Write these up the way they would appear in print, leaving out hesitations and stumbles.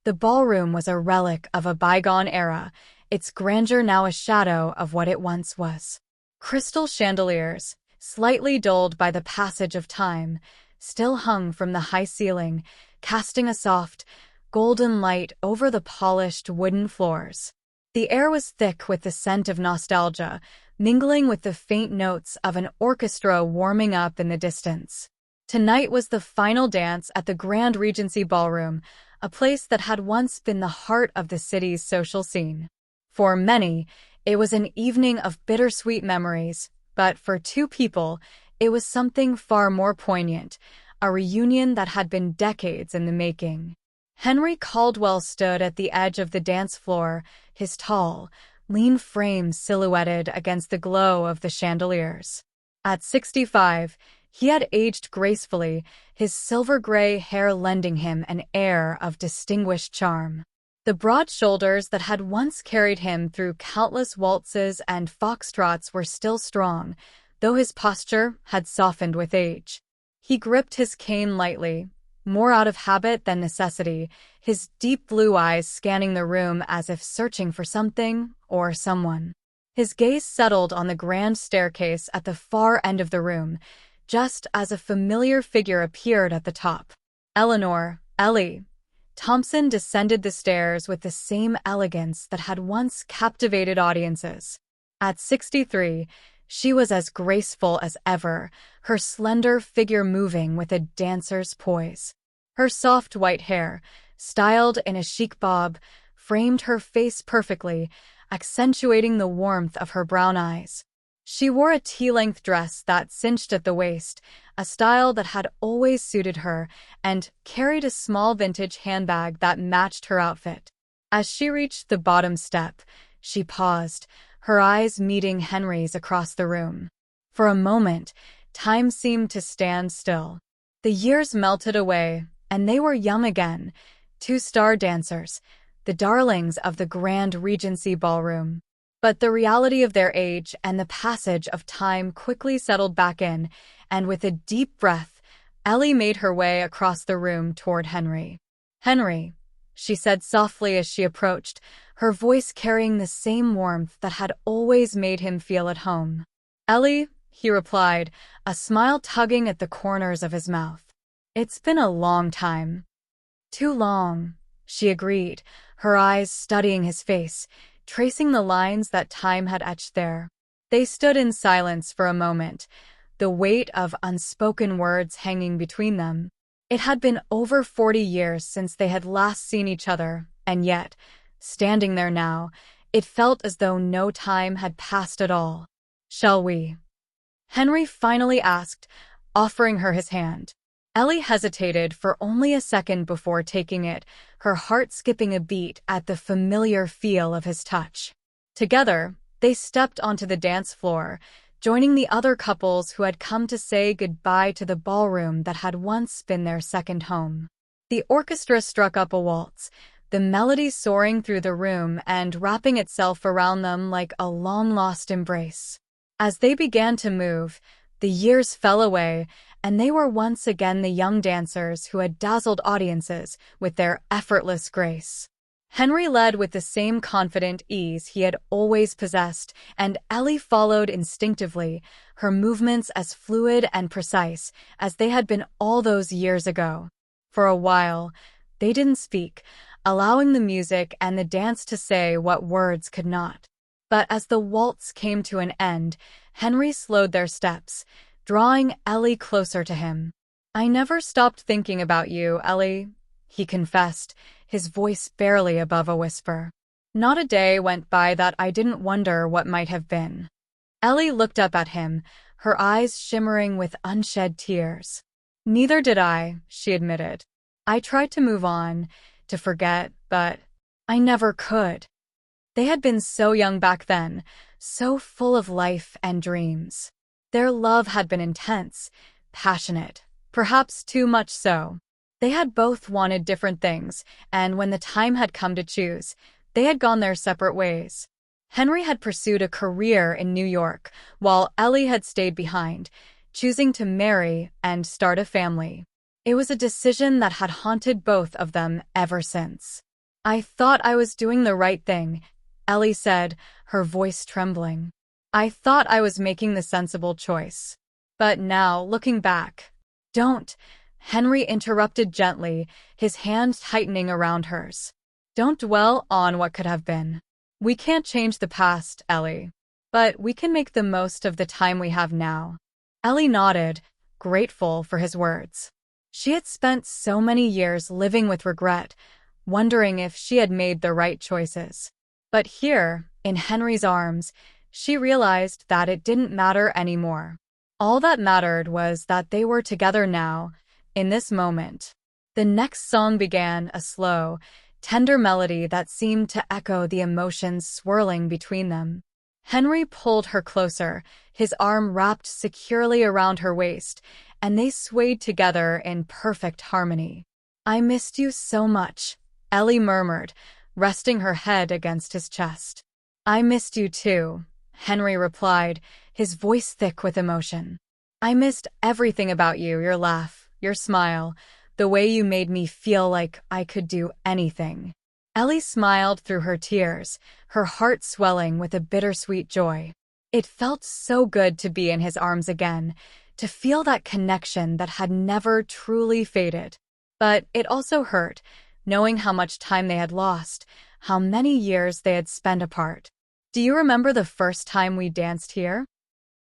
The ballroom was a relic of a bygone era, its grandeur now a shadow of what it once was. Crystal chandeliers, slightly dulled by the passage of time, still hung from the high ceiling, casting a soft, golden light over the polished wooden floors. The air was thick with the scent of nostalgia, mingling with the faint notes of an orchestra warming up in the distance. Tonight was the final dance at the Grand Regency Ballroom, a place that had once been the heart of the city's social scene. For many, it was an evening of bittersweet memories, but for two people, it was something far more poignant, a reunion that had been decades in the making. Henry Caldwell stood at the edge of the dance floor, his tall, lean frame silhouetted against the glow of the chandeliers. At 65, he had aged gracefully, his silver-gray hair lending him an air of distinguished charm. The broad shoulders that had once carried him through countless waltzes and foxtrots were still strong, though his posture had softened with age. He gripped his cane lightly, more out of habit than necessity, his deep blue eyes scanning the room as if searching for something or someone. His gaze settled on the grand staircase at the far end of the room, just as a familiar figure appeared at the top. Ellie Thompson descended the stairs with the same elegance that had once captivated audiences. At 63, she was as graceful as ever, her slender figure moving with a dancer's poise. Her soft white hair, styled in a chic bob, framed her face perfectly, accentuating the warmth of her brown eyes. She wore a tea-length dress that cinched at the waist, a style that had always suited her, and carried a small vintage handbag that matched her outfit. As she reached the bottom step, she paused, her eyes meeting Henry's across the room. For a moment, time seemed to stand still. The years melted away, and they were young again, two star dancers, the darlings of the Grand Regency Ballroom. But the reality of their age and the passage of time quickly settled back in, and with a deep breath, Ellie made her way across the room toward Henry. "Henry," she said softly as she approached, her voice carrying the same warmth that had always made him feel at home. "Ellie," he replied, a smile tugging at the corners of his mouth. "It's been a long time." "Too long," she agreed, her eyes studying his face, tracing the lines that time had etched there. They stood in silence for a moment, the weight of unspoken words hanging between them. It had been over 40 years since they had last seen each other, and yet, standing there now, it felt as though no time had passed at all. "Shall we?" Henry finally asked, offering her his hand. Ellie hesitated for only a second before taking it, her heart skipping a beat at the familiar feel of his touch. Together, they stepped onto the dance floor, joining the other couples who had come to say goodbye to the ballroom that had once been their second home. The orchestra struck up a waltz, the melody soaring through the room and wrapping itself around them like a long-lost embrace. As they began to move, the years fell away, and they were once again the young dancers who had dazzled audiences with their effortless grace. Henry led with the same confident ease he had always possessed, and Ellie followed instinctively, her movements as fluid and precise as they had been all those years ago. For a while, they didn't speak, allowing the music and the dance to say what words could not. But as the waltz came to an end, Henry slowed their steps, drawing Ellie closer to him. "I never stopped thinking about you, Ellie," he confessed, his voice barely above a whisper. "Not a day went by that I didn't wonder what might have been." Ellie looked up at him, her eyes shimmering with unshed tears. "Neither did I," she admitted. "I tried to move on, to forget, but I never could." They had been so young back then, so full of life and dreams. Their love had been intense, passionate, perhaps too much so. They had both wanted different things, and when the time had come to choose, they had gone their separate ways. Henry had pursued a career in New York, while Ellie had stayed behind, choosing to marry and start a family. It was a decision that had haunted both of them ever since. I thought I was doing the right thing, Ellie said, her voice trembling. I thought I was making the sensible choice. But now, looking back, don't, Henry interrupted gently, his hand tightening around hers. Don't dwell on what could have been. We can't change the past, Ellie. But we can make the most of the time we have now. Ellie nodded, grateful for his words. She had spent so many years living with regret, wondering if she had made the right choices. But here, in Henry's arms, she realized that it didn't matter anymore. All that mattered was that they were together now, in this moment. The next song began, a slow, tender melody that seemed to echo the emotions swirling between them. Henry pulled her closer, his arm wrapped securely around her waist, and they swayed together in perfect harmony. I missed you so much, Ellie murmured, resting her head against his chest. I missed you too, Henry replied, his voice thick with emotion. I missed everything about you, your laugh, your smile, the way you made me feel like I could do anything. Ellie smiled through her tears, her heart swelling with a bittersweet joy. It felt so good to be in his arms again, to feel that connection that had never truly faded. But it also hurt, knowing how much time they had lost, how many years they had spent apart. Do you remember the first time we danced here?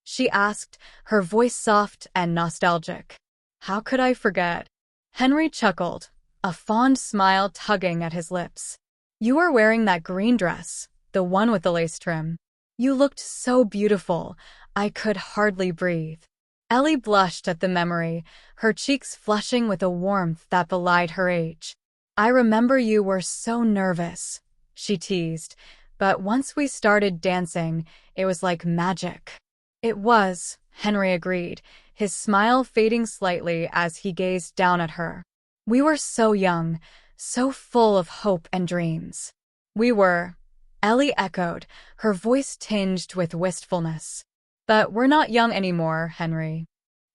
She asked, her voice soft and nostalgic. How could I forget? Henry chuckled, a fond smile tugging at his lips. You were wearing that green dress, the one with the lace trim. You looked so beautiful, I could hardly breathe. Ellie blushed at the memory, her cheeks flushing with a warmth that belied her age. I remember you were so nervous, she teased, but once we started dancing, it was like magic. It was, Henry agreed, his smile fading slightly as he gazed down at her. We were so young, so full of hope and dreams. We were, Ellie echoed, her voice tinged with wistfulness. But we're not young anymore, Henry.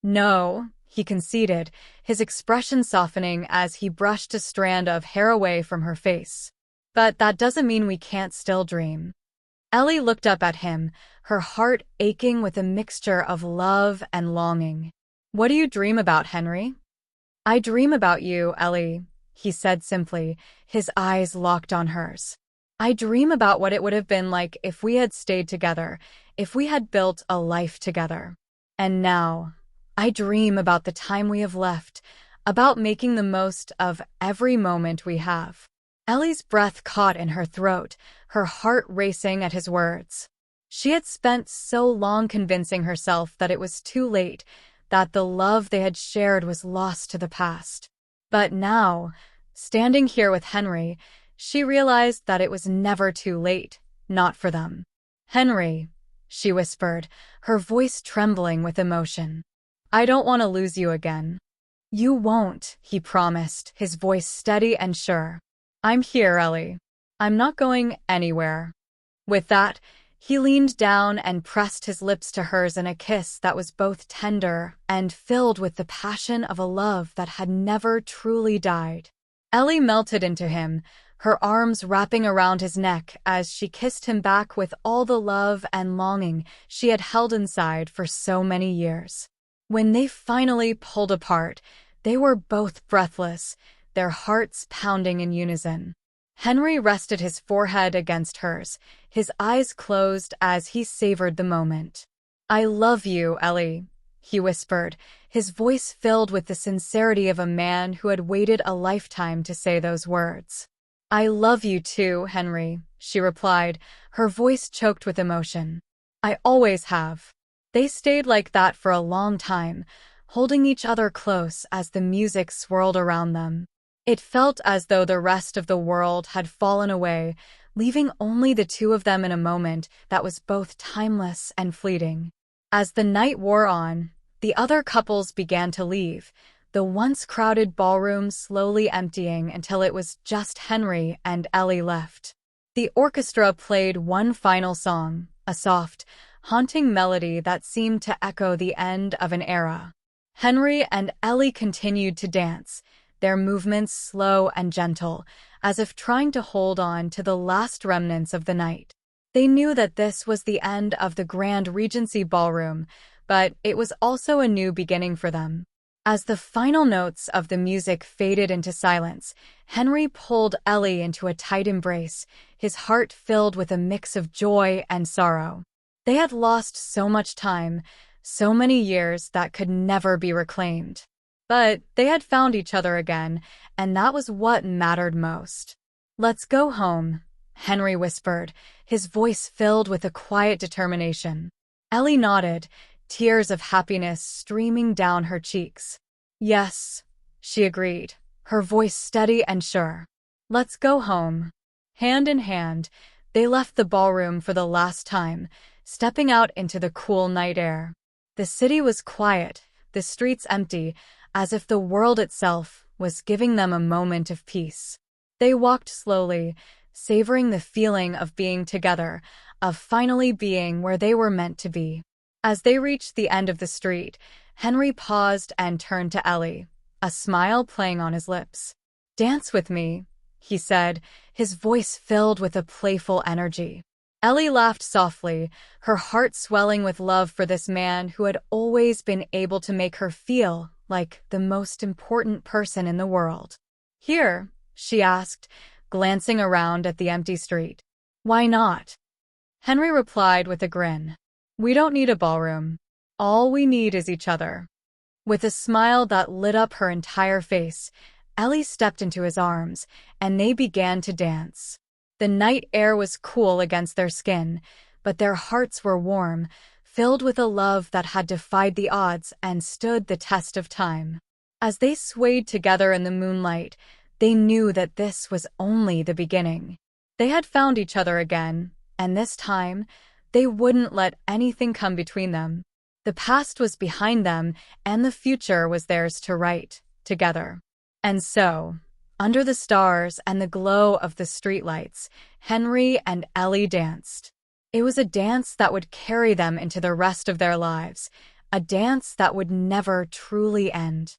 No, he conceded, his expression softening as he brushed a strand of hair away from her face. But that doesn't mean we can't still dream. Ellie looked up at him, her heart aching with a mixture of love and longing. What do you dream about, Henry? I dream about you, Ellie, he said simply, his eyes locked on hers. I dream about what it would have been like if we had stayed together, if we had built a life together. And now, I dream about the time we have left, about making the most of every moment we have. Ellie's breath caught in her throat, her heart racing at his words. She had spent so long convincing herself that it was too late, that the love they had shared was lost to the past. But now, standing here with Henry, she realized that it was never too late, not for them. Henry, she whispered, her voice trembling with emotion. I don't want to lose you again. You won't, he promised, his voice steady and sure. I'm here, Ellie. I'm not going anywhere. With that, he leaned down and pressed his lips to hers in a kiss that was both tender and filled with the passion of a love that had never truly died. Ellie melted into him, her arms wrapping around his neck as she kissed him back with all the love and longing she had held inside for so many years. When they finally pulled apart, they were both breathless, their hearts pounding in unison. Henry rested his forehead against hers, his eyes closed as he savored the moment. I love you, Ellie, he whispered, his voice filled with the sincerity of a man who had waited a lifetime to say those words. I love you too, Henry, she replied, her voice choked with emotion. I always have. They stayed like that for a long time, holding each other close as the music swirled around them. It felt as though the rest of the world had fallen away, leaving only the two of them in a moment that was both timeless and fleeting. As the night wore on, the other couples began to leave, the once crowded ballroom slowly emptying until it was just Henry and Ellie left. The orchestra played one final song, a soft, haunting melody that seemed to echo the end of an era. Henry and Ellie continued to dance, their movements slow and gentle, as if trying to hold on to the last remnants of the night. They knew that this was the end of the Grand Regency Ballroom, but it was also a new beginning for them. As the final notes of the music faded into silence, Henry pulled Ellie into a tight embrace, his heart filled with a mix of joy and sorrow. They had lost so much time, so many years that could never be reclaimed. But they had found each other again, and that was what mattered most. "Let's go home," Henry whispered, his voice filled with a quiet determination. Ellie nodded, tears of happiness streaming down her cheeks. "Yes," she agreed, her voice steady and sure. "Let's go home." Hand in hand, they left the ballroom for the last time, stepping out into the cool night air. The city was quiet, the streets empty, as if the world itself was giving them a moment of peace. They walked slowly, savoring the feeling of being together, of finally being where they were meant to be. As they reached the end of the street, Henry paused and turned to Ellie, a smile playing on his lips. "Dance with me," he said, his voice filled with a playful energy. Ellie laughed softly, her heart swelling with love for this man who had always been able to make her feel like the most important person in the world. "Here?" she asked, glancing around at the empty street. "Why not?" Henry replied with a grin. "We don't need a ballroom. All we need is each other." With a smile that lit up her entire face, Ellie stepped into his arms, and they began to dance. The night air was cool against their skin, but their hearts were warm, filled with a love that had defied the odds and stood the test of time. As they swayed together in the moonlight, they knew that this was only the beginning. They had found each other again, and this time, they wouldn't let anything come between them. The past was behind them, and the future was theirs to write, together. And so, under the stars and the glow of the streetlights, Henry and Ellie danced. It was a dance that would carry them into the rest of their lives, a dance that would never truly end.